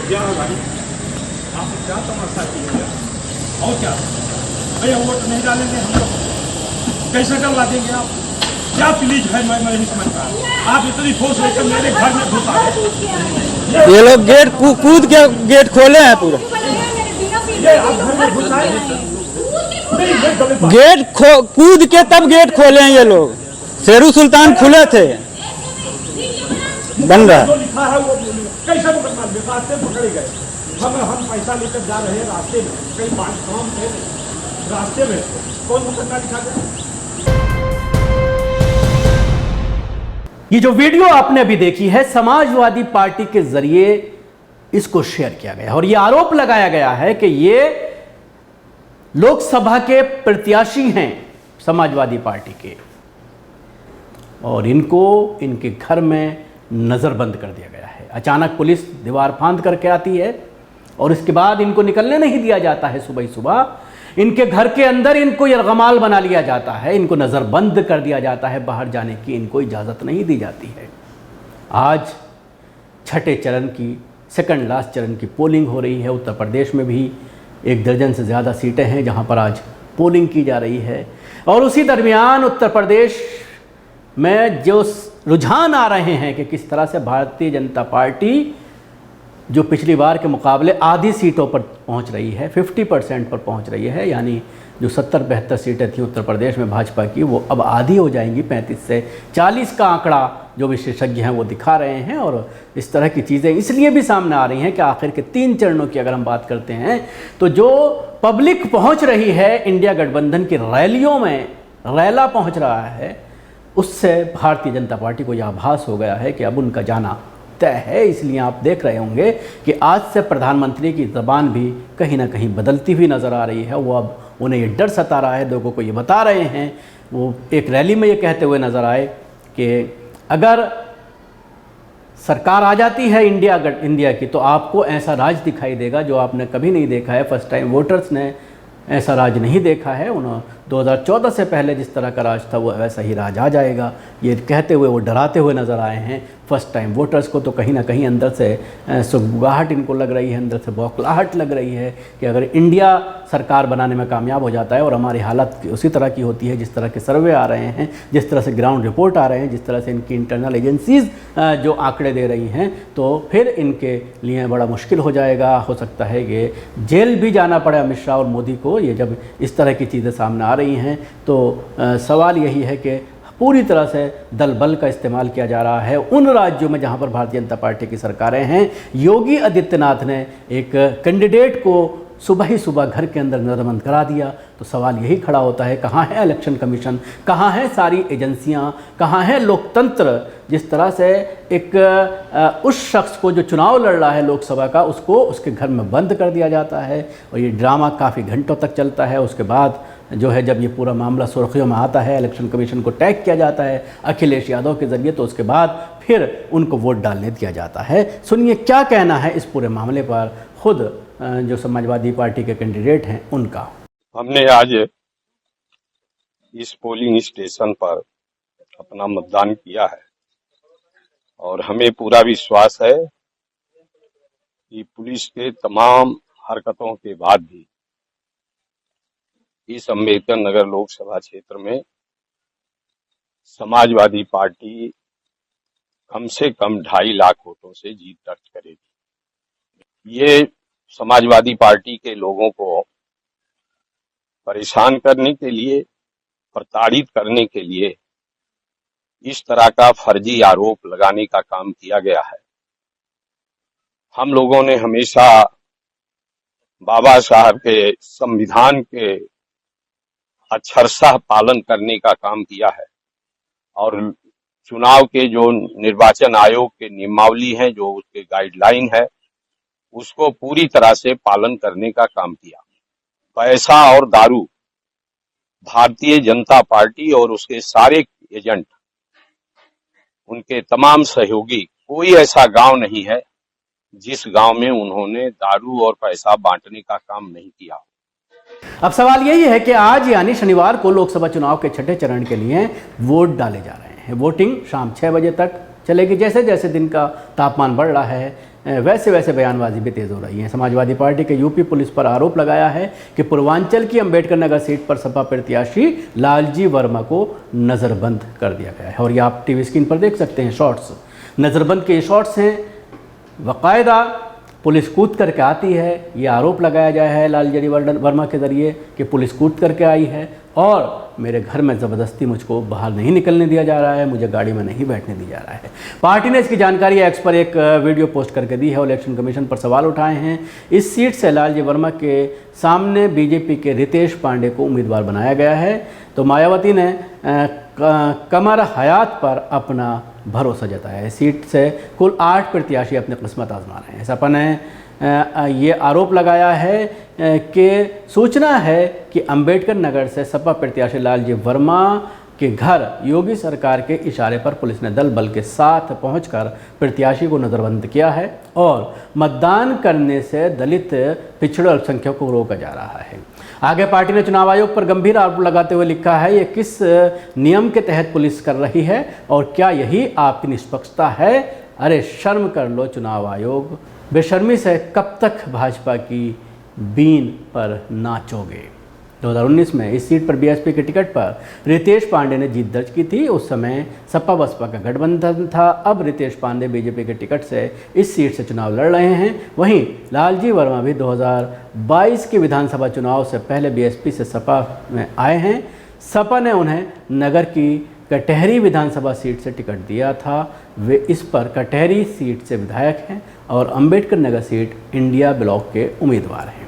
क्या है भाई, आप क्या तमाशा कीजिए और क्या भैया, वोट नहीं डालेंगे हम लोग, कैसे डलवा देंगे आप? क्या प्लीज है, मैं नहीं समझ पा। आप इतनी फोर्स लेकर मेरे घर में घुसा है। ये लोग गेट कूद के गेट खोले हैं पूरा। ये आप घर में घुसाए गेट कूद के तब गेट खोले हैं ये लोग। शेरू सुल्तान खुले थे, बन रहा जो लिखा है वो कैसे मुकदमा रास्ते पकड़े गए। हम पैसा लेकर जा रहे हैं, रास्ते में कई बात काम थे, रास्ते में कौन मुकदमा लिखा गया? ये जो वीडियो आपने अभी देखी है, समाजवादी पार्टी के जरिए इसको शेयर किया गया और ये आरोप लगाया गया है कि ये लोकसभा के प्रत्याशी हैं समाजवादी पार्टी के, और इनको इनके घर में नजरबंद कर दिया गया है। अचानक पुलिस दीवार फांद करके आती है और इसके बाद इनको निकलने नहीं दिया जाता है। सुबह ही सुबह इनके घर के अंदर इनको यरगमाल बना लिया जाता है, इनको नज़रबंद कर दिया जाता है, बाहर जाने की इनको इजाज़त नहीं दी जाती है। आज छठे चरण की, सेकंड लास्ट चरण की पोलिंग हो रही है। उत्तर प्रदेश में भी 1 दर्जन से ज़्यादा सीटें हैं जहां पर आज पोलिंग की जा रही है, और उसी दरमियान उत्तर प्रदेश में जो रुझान आ रहे हैं कि किस तरह से भारतीय जनता पार्टी जो पिछली बार के मुकाबले आधी सीटों पर पहुंच रही है, 50% पर पहुंच रही है, यानी जो 70-72 सीटें थी उत्तर प्रदेश में भाजपा की, वो अब आधी हो जाएंगी। 35 से 40 का आंकड़ा जो विशेषज्ञ हैं वो दिखा रहे हैं। और इस तरह की चीज़ें इसलिए भी सामने आ रही हैं कि आखिर के 3 चरणों की अगर हम बात करते हैं तो जो पब्लिक पहुँच रही है इंडिया गठबंधन की रैलियों में, रैला पहुँच रहा है, उससे भारतीय जनता पार्टी को यह आभास हो गया है कि अब उनका जाना तय है। इसलिए आप देख रहे होंगे कि आज से प्रधानमंत्री की ज़बान भी कहीं ना कहीं बदलती हुई नज़र आ रही है। वो अब उन्हें ये डर सता रहा है, लोगों को ये बता रहे हैं। वो एक रैली में ये कहते हुए नज़र आए कि अगर सरकार आ जाती है इंडिया की, तो आपको ऐसा राज दिखाई देगा जो आपने कभी नहीं देखा है। फर्स्ट टाइम वोटर्स ने ऐसा राज नहीं देखा है। उन्होंने 2014 से पहले जिस तरह का राज था वो वैसा ही राज आ जाएगा, ये कहते हुए वो डराते हुए नज़र आए हैं फर्स्ट टाइम वोटर्स को। तो कहीं ना कहीं अंदर से सुगबुगाहट इनको लग रही है, अंदर से बौखलाहट लग रही है कि अगर इंडिया सरकार बनाने में कामयाब हो जाता है और हमारी हालत उसी तरह की होती है जिस तरह के सर्वे आ रहे हैं, जिस तरह से ग्राउंड रिपोर्ट आ रहे हैं, जिस तरह से इनकी इंटरनल एजेंसीज़ जो आंकड़े दे रही हैं, तो फिर इनके लिए बड़ा मुश्किल हो जाएगा। हो सकता है कि जेल भी जाना पड़े अमित शाह और मोदी को, ये जब इस तरह की चीज़ें सामने आ रही हैं। तो सवाल यही है कि पूरी तरह से दल बल का इस्तेमाल किया जा रहा है उन राज्यों में जहां पर भारतीय जनता पार्टी की सरकारें हैं। योगी आदित्यनाथ ने एक कैंडिडेट को सुबह ही सुबह घर के अंदर नज़रबंद करा दिया। तो सवाल यही खड़ा होता है, कहाँ है इलेक्शन कमीशन, कहाँ हैं सारी एजेंसियाँ, कहाँ है लोकतंत्र? जिस तरह से एक उस शख्स को जो चुनाव लड़ रहा है लोकसभा का, उसको उसके घर में बंद कर दिया जाता है और ये ड्रामा काफ़ी घंटों तक चलता है। उसके बाद जो है जब ये पूरा मामला सुर्खियों में आता है, इलेक्शन कमीशन को टैग किया जाता है अखिलेश यादव के ज़रिए, तो उसके बाद फिर उनको वोट डालने दिया जाता है। सुनिए क्या कहना है इस पूरे मामले पर खुद जो समाजवादी पार्टी के कैंडिडेट हैं उनका। हमने आज इस पोलिंग स्टेशन पर अपना मतदान किया है और हमें पूरा विश्वास है कि पुलिस के तमाम हरकतों के बाद भी इस अम्बेडकर नगर लोकसभा क्षेत्र में समाजवादी पार्टी कम से कम 2.5 लाख वोटों से जीत दर्ज करेगी। ये समाजवादी पार्टी के लोगों को परेशान करने के लिए, प्रताड़ित करने के लिए इस तरह का फर्जी आरोप लगाने का काम किया गया है। हम लोगों ने हमेशा बाबा साहब के संविधान के अक्षरशः पालन करने का काम किया है और चुनाव के जो निर्वाचन आयोग के नियमावली हैं, जो उसके गाइडलाइन है, उसको पूरी तरह से पालन करने का काम किया। पैसा और दारू, भारतीय जनता पार्टी और उसके सारे एजेंट, उनके तमाम सहयोगी, कोई ऐसा गांव नहीं है जिस गांव में उन्होंने दारू और पैसा बांटने का काम नहीं किया। अब सवाल यही है कि आज यानी शनिवार को लोकसभा चुनाव के छठे चरण के लिए वोट डाले जा रहे हैं। वोटिंग शाम 6 बजे तक चलेगी। जैसे जैसे दिन का तापमान बढ़ रहा है, वैसे वैसे बयानबाजी भी तेज़ हो रही है। समाजवादी पार्टी के यूपी पुलिस पर आरोप लगाया है कि पूर्वांचल की अंबेडकर नगर सीट पर सपा प्रत्याशी लालजी वर्मा को नज़रबंद कर दिया गया है। और ये आप टीवी स्क्रीन पर देख सकते हैं शॉट्स, नज़रबंद के ये शॉट्स हैं। बाकायदा पुलिस कूद करके आती है, ये आरोप लगाया गया है लालजी वर्मा के ज़रिए कि पुलिस कूद करके आई है और मेरे घर में ज़बरदस्ती मुझको बाहर नहीं निकलने दिया जा रहा है, मुझे गाड़ी में नहीं बैठने दिया जा रहा है। पार्टी ने इसकी जानकारी एक्स पर एक वीडियो पोस्ट करके दी है और इलेक्शन कमीशन पर सवाल उठाए हैं। इस सीट से लालजी वर्मा के सामने बीजेपी के रितेश पांडे को उम्मीदवार बनाया गया है। तो मायावती ने कमर हयात पर अपना भरोसा जताया है। सीट से कुल 8 प्रत्याशी अपनी किस्मत आजमा रहे हैं। सपा ने ये आरोप लगाया है कि सूचना है कि अंबेडकर नगर से सपा प्रत्याशी लालजी वर्मा के घर योगी सरकार के इशारे पर पुलिस ने दल बल के साथ पहुंचकर प्रत्याशी को नज़रबंद किया है और मतदान करने से दलित पिछड़े अल्पसंख्यकों को रोका जा रहा है। आगे पार्टी ने चुनाव आयोग पर गंभीर आरोप लगाते हुए लिखा है, ये किस नियम के तहत पुलिस कर रही है और क्या यही आपकी निष्पक्षता है? अरे शर्म कर लो चुनाव आयोग, बेशर्मी से कब तक भाजपा की बीन पर नाचोगे। 2019 में इस सीट पर बीएसपी के टिकट पर रितेश पांडे ने जीत दर्ज की थी। उस समय सपा बसपा का गठबंधन था। अब रितेश पांडे बीजेपी के टिकट से इस सीट से चुनाव लड़ रहे हैं। वहीं लालजी वर्मा भी 2022 के विधानसभा चुनाव से पहले बीएसपी से सपा में आए हैं। सपा ने उन्हें नगर की कटहरी विधानसभा सीट से टिकट दिया था। वे इस पर कटहरी सीट से विधायक हैं और Ambedkar Nagar seat India block के उम्मीदवार हैं।